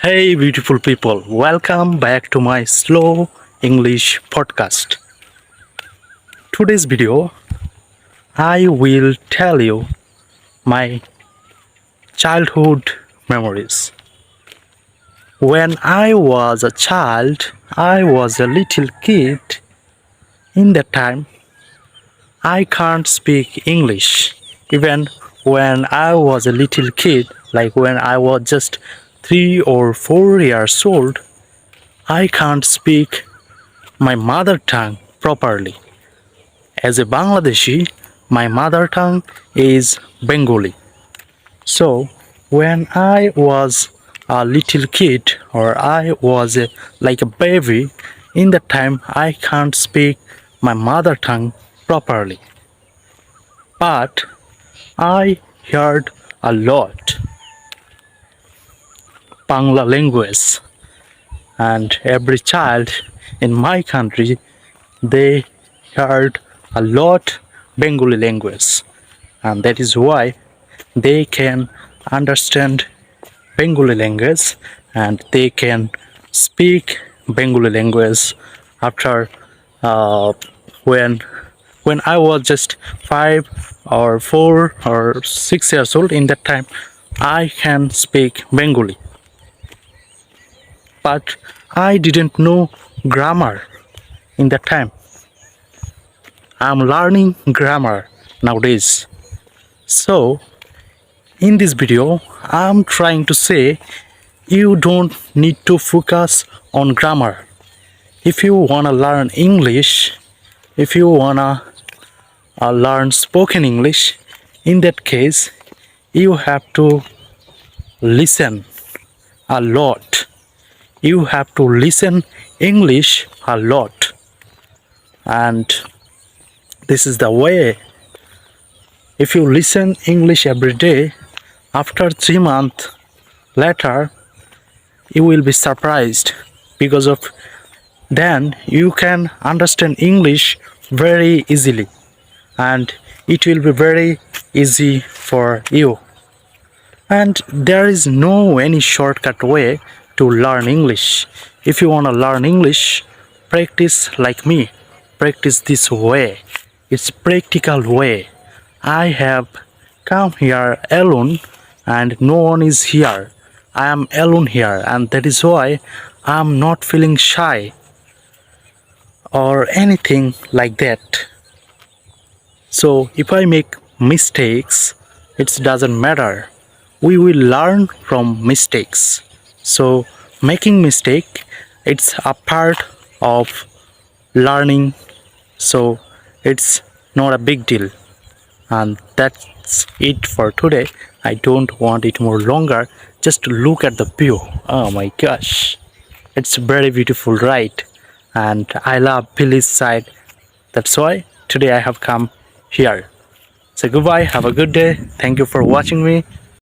Hey, beautiful people, welcome back to my slow English podcast. Today's video, I will tell you my childhood memories. When I was a child, I was a little kid. In that time, I can't speak English. Even when I was a little kid, like when I was just 3 or 4 years old, I can't speak my mother tongue properly. As a Bangladeshi, my mother tongue is Bengali. So, when I was a little kid or I was like a baby, in that time I can't speak my mother tongue properly. But I heard a lot Bangla language, and every child in my country they heard a lot Bengali language, and that is why they can understand Bengali language and they can speak Bengali language after uh, when when I was just 5 or 4 or 6 years old. In that time, I can speak Bengali, but I didn't know grammar in that time. I'm learning grammar nowadays. So, in this video, I'm trying to say you don't need to focus on grammar. If you wanna learn English, if you wanna learn spoken English, in that case, you have to listen a lot. You have to listen English a lot. And this is the way. If you listen English every day, after 3 months later, you will be surprised because of then you can understand English very easily and it will be very easy for you. And there is no any shortcut way to learn English. If you want to learn English, practice like me. Practice this way. It's practical way. I have come here alone and no one is here. I am alone here and that is why I am not feeling shy or anything like that. So if I make mistakes, it doesn't matter. We will learn from mistakes. So making mistake, it's a part of learning. So it's not a big deal. And that's it for today. I don't want it more longer. Just look at the view. Oh my gosh. It's very beautiful, right? And I love village side. That's why today I have come here. So goodbye, have a good day. Thank you for watching me.